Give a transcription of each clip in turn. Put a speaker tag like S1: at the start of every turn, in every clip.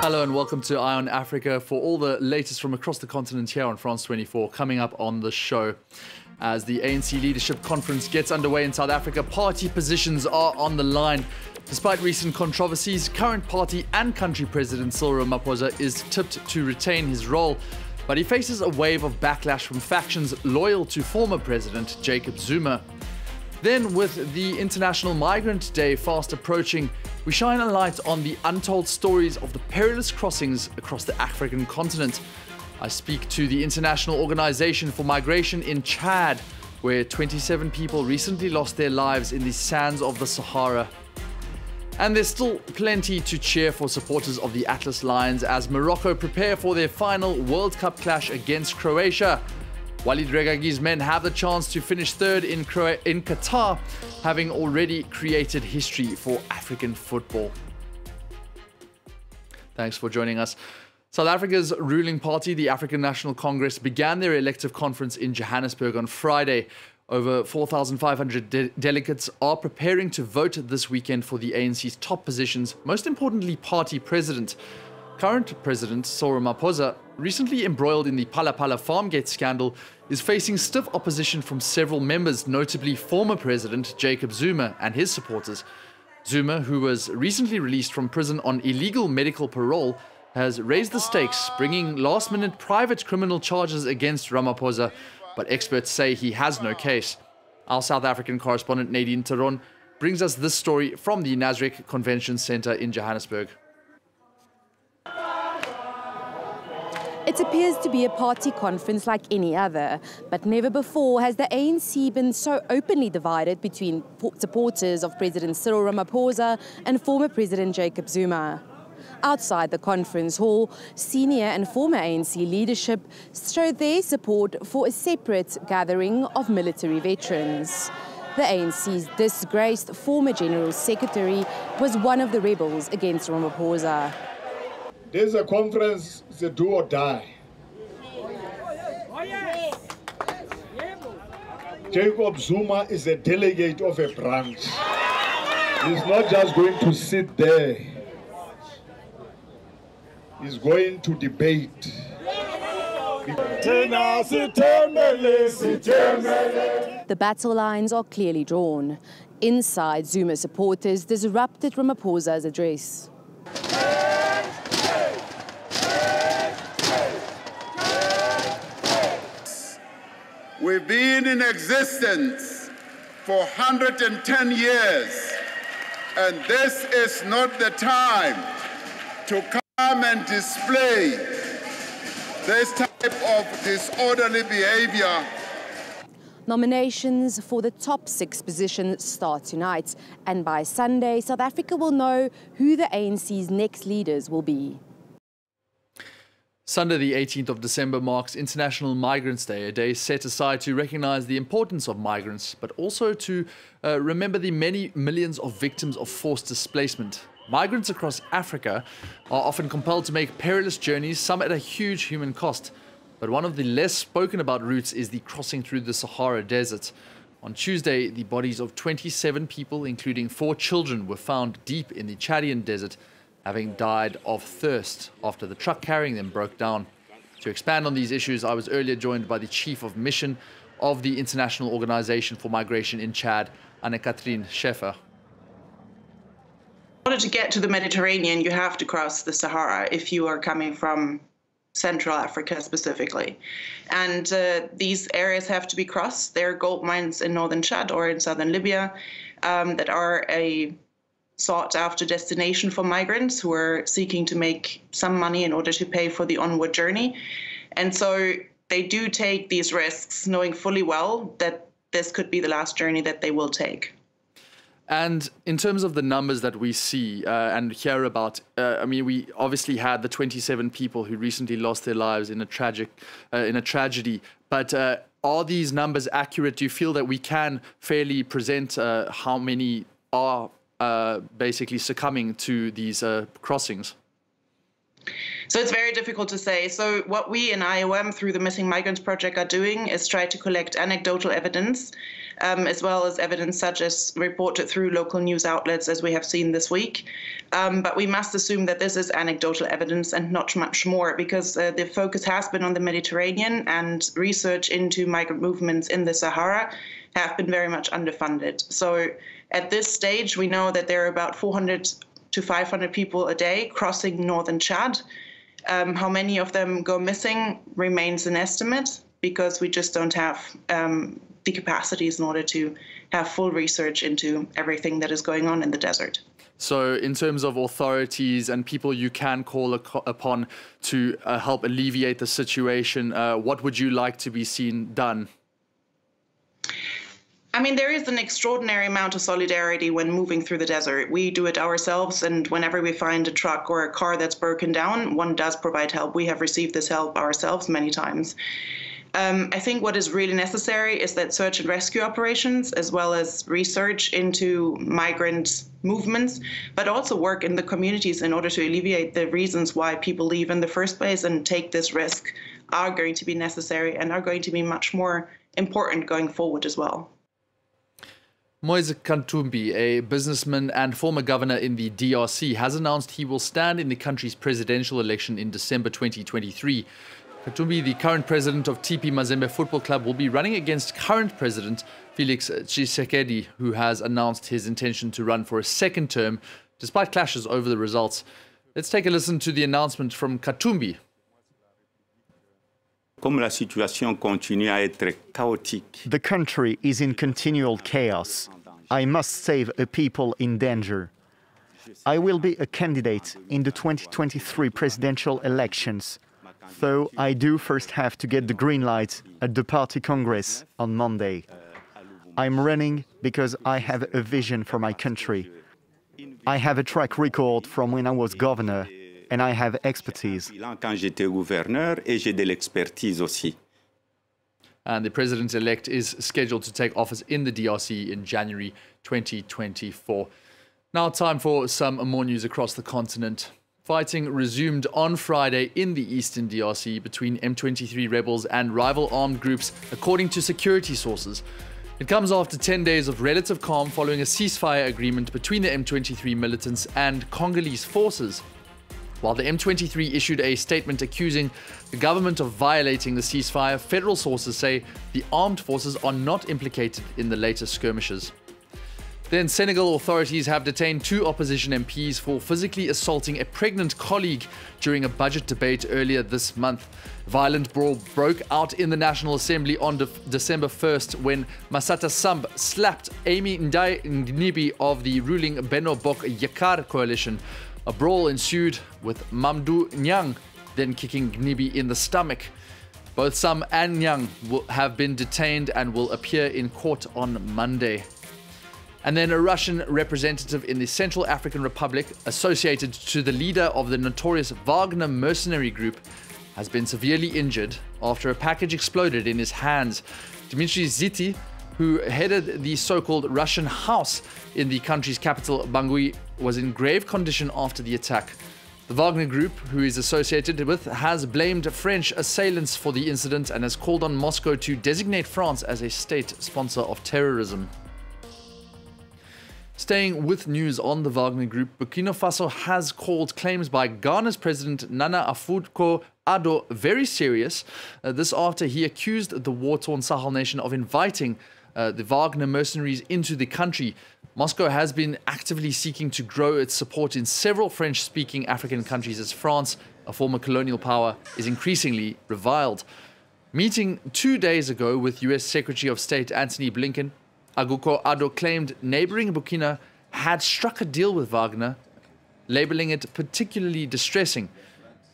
S1: Hello and welcome to Eye on Africa for all the latest from across the continent here on France 24. Coming up on the show, as the ANC leadership conference gets underway in South Africa, party positions are on the line. Despite recent controversies, current party and country president Cyril Ramaphosa is tipped to retain his role, but he faces a wave of backlash from factions loyal to former President Jacob Zuma. Then, with the International Migrant Day fast approaching, we shine a light on the untold stories of the perilous crossings across the African continent. I speak to the International Organization for Migration in Chad, where 27 people recently lost their lives in the sands of the Sahara. And there's still plenty to cheer for supporters of the Atlas Lions as Morocco prepare for their final World Cup clash against Croatia. Walid Regragui's men have the chance to finish third in Qatar, having already created history for African football. Thanks for joining us. South Africa's ruling party, the African National Congress, began their elective conference in Johannesburg on Friday. Over 4,500 delegates are preparing to vote this weekend for the ANC's top positions, most importantly, party president. Current President Cyril Ramaphosa, recently embroiled in the Phala Phala Farmgate scandal, is facing stiff opposition from several members, notably former President Jacob Zuma and his supporters. Zuma, who was recently released from prison on illegal medical parole, has raised the stakes, bringing last-minute private criminal charges against Ramaphosa, but experts say he has no case. Our South African correspondent Nadine Taron brings us this story from the Nasrec Convention Centre in Johannesburg.
S2: It appears to be a party conference like any other, but never before has the ANC been so openly divided between supporters of President Cyril Ramaphosa and former President Jacob Zuma. Outside the conference hall, senior and former ANC leadership showed their support for a separate gathering of military veterans. The ANC's disgraced former General Secretary was one of the rebels against Ramaphosa.
S3: This is a conference, it's a do or die. Jacob Zuma is a delegate of a branch. He's not just going to sit there. He's going to debate.
S2: The battle lines are clearly drawn. Inside, Zuma supporters disrupted Ramaphosa's address.
S4: We've been in existence for 110 years, and this is not the time to come and display this type of disorderly behavior.
S2: Nominations for the top 6 positions start tonight, and by Sunday, South Africa will know who the ANC's next leaders will be.
S1: Sunday, the 18th of December, marks International Migrants Day, a day set aside to recognize the importance of migrants, but also to remember the many millions of victims of forced displacement. Migrants across Africa are often compelled to make perilous journeys, some at a huge human cost. But one of the less spoken about routes is the crossing through the Sahara Desert. On Tuesday, the bodies of 27 people, including 4 children, were found deep in the Chadian desert, having died of thirst after the truck carrying them broke down. To expand on these issues, I was earlier joined by the Chief of Mission of the International Organization for Migration in Chad, Anne-Catherine Scheffer.
S5: In order to get to the Mediterranean, you have to cross the Sahara if you are coming from Central Africa specifically. And these areas have to be crossed. There are gold mines in northern Chad or in southern Libya that are a sought-after destination for migrants who are seeking to make some money in order to pay for the onward journey. And so they do take these risks, knowing fully well that this could be the last journey that they will take.
S1: And in terms of the numbers that we see and hear about, I mean, we obviously had the 27 people who recently lost their lives in a tragedy. But are these numbers accurate? Do you feel that we can fairly present how many are basically succumbing to these crossings?
S5: So it's very difficult to say. So what we in IOM through the Missing Migrants Project are doing is try to collect anecdotal evidence, as well as evidence such as reported through local news outlets, as we have seen this week. But we must assume that this is anecdotal evidence and not much more, because the focus has been on the Mediterranean, and research into migrant movements in the Sahara have been very much underfunded. So at this stage, we know that there are about 400 to 500 people a day crossing northern Chad. How many of them go missing remains an estimate, because we just don't have the capacities in order to have full research into everything that is going on in the desert.
S1: So in terms of authorities and people you can call upon to help alleviate the situation, what would you like to be seen done?
S5: I mean, there is an extraordinary amount of solidarity when moving through the desert. We do it ourselves, and whenever we find a truck or a car that's broken down, one does provide help. We have received this help ourselves many times. I think what is really necessary is that search and rescue operations, as well as research into migrant movements, but also work in the communities in order to alleviate the reasons why people leave in the first place and take this risk, are going to be necessary and are going to be much more important going forward as well.
S1: Moise Katumbi, a businessman and former governor in the DRC, has announced he will stand in the country's presidential election in December 2023. Katumbi, the current president of TP Mazembe Football Club, will be running against current president Felix Tshisekedi, who has announced his intention to run for a second term, despite clashes over the results. Let's take a listen to the announcement from Katumbi.
S6: The country is in continual chaos. I must save a people in danger. I will be a candidate in the 2023 presidential elections, though I do first have to get the green light at the party congress on Monday. I'm running because I have a vision for my country. I have a track record from when I was governor, and I have expertise.
S1: And the president-elect is scheduled to take office in the DRC in January 2024. Now time for some more news across the continent. Fighting resumed on Friday in the eastern DRC between M23 rebels and rival armed groups, according to security sources. It comes after 10 days of relative calm following a ceasefire agreement between the M23 militants and Congolese forces. While the M23 issued a statement accusing the government of violating the ceasefire, federal sources say the armed forces are not implicated in the latest skirmishes. Then Senegal authorities have detained 2 opposition MPs for physically assaulting a pregnant colleague during a budget debate earlier this month. Violent brawl broke out in the National Assembly on December 1st when Massata Samb slapped Amy Ndai Ngnibi of the ruling Benno Bok Yekar coalition. A brawl ensued, with Mamdou Nyang then kicking Ngnibi in the stomach. Both Sam and Nyang have been detained and will appear in court on Monday. And then a Russian representative in the Central African Republic, associated to the leader of the notorious Wagner mercenary group, has been severely injured after a package exploded in his hands. Dmitry Ziti, who headed the so-called Russian House in the country's capital, Bangui, was in grave condition after the attack. The Wagner Group, who is associated with, has blamed French assailants for the incident and has called on Moscow to designate France as a state sponsor of terrorism. Staying with news on the Wagner Group, Burkina Faso has called claims by Ghana's President Nana Akufo-Addo very serious. This after he accused the war-torn Sahel nation of inviting the Wagner mercenaries into the country. Moscow has been actively seeking to grow its support in several French-speaking African countries as France, a former colonial power, is increasingly reviled. Meeting 2 days ago with US Secretary of State Antony Blinken, Akufo-Addo claimed neighboring Burkina had struck a deal with Wagner, labeling it particularly distressing.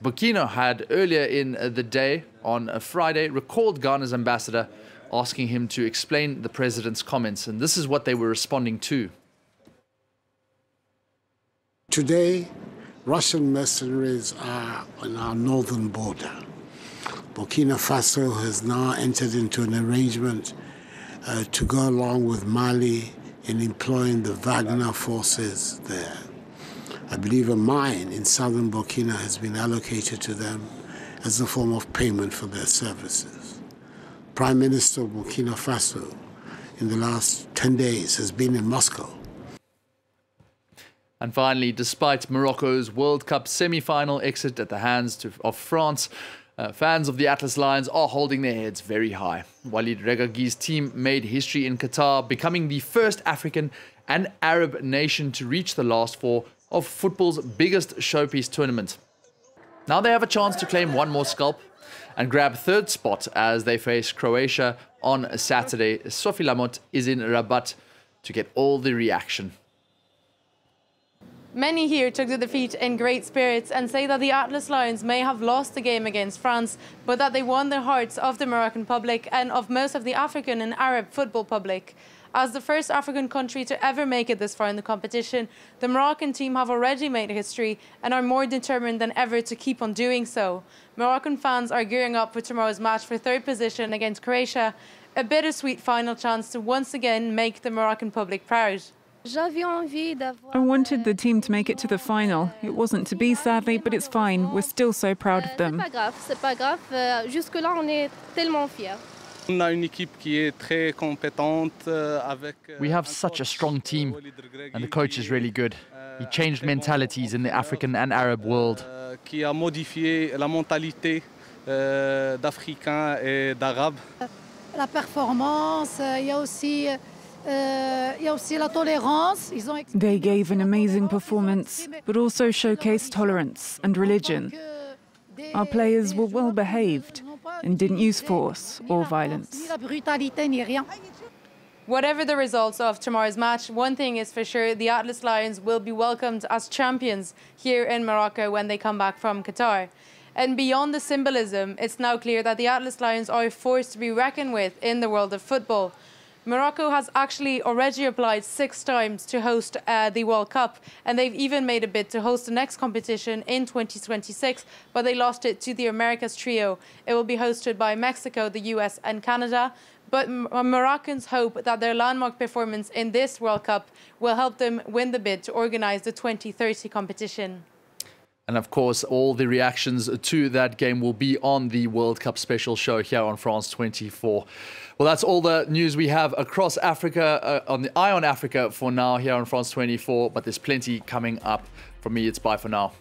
S1: Burkina had earlier in the day, on a Friday, recalled Ghana's ambassador, asking him to explain the president's comments, and this is what they were responding to.
S7: Today, Russian mercenaries are on our northern border. Burkina Faso has now entered into an arrangement to go along with Mali in employing the Wagner forces there. I believe a mine in southern Burkina has been allocated to them as a form of payment for their services. Prime Minister of Burkina Faso in the last 10 days has been in Moscow.
S1: And finally, despite Morocco's World Cup semi-final exit at the hands of France, fans of the Atlas Lions are holding their heads very high. Walid Regragui's team made history in Qatar, becoming the first African and Arab nation to reach the last four of football's biggest showpiece tournament. Now they have a chance to claim one more scalp and grab third spot as they face Croatia on Saturday. Sophie Lamotte is in Rabat to get all the reaction.
S8: Many here took the defeat in great spirits and say that the Atlas Lions may have lost the game against France, but that they won the hearts of the Moroccan public and of most of the African and Arab football public. As the first African country to ever make it this far in the competition, the Moroccan team have already made history and are more determined than ever to keep on doing so. Moroccan fans are gearing up for tomorrow's match for third position against Croatia, a bittersweet final chance to once again make the Moroccan public proud.
S9: I wanted the team to make it to the final. It wasn't to be, sadly, but it's fine. We're still so proud of them.
S1: We have such a strong team, and the coach is really good. He changed mentalities in the African and Arab world.
S10: La performance, il y a aussi la tolérance.
S9: They gave an amazing performance, but also showcased tolerance and religion. Our players were well behaved and didn't use force or violence.
S8: Whatever the results of tomorrow's match, one thing is for sure, the Atlas Lions will be welcomed as champions here in Morocco when they come back from Qatar. And beyond the symbolism, it's now clear that the Atlas Lions are a force to be reckoned with in the world of football. Morocco has actually already applied 6 times to host the World Cup, and they've even made a bid to host the next competition in 2026, but they lost it to the Americas trio. It will be hosted by Mexico, the US and Canada, but Moroccans hope that their landmark performance in this World Cup will help them win the bid to organise the 2030 competition.
S1: And of course, all the reactions to that game will be on the World Cup special show here on France 24. Well, that's all the news we have across Africa, on the Eye on Africa for now here on France 24. But there's plenty coming up. From me, it's bye for now.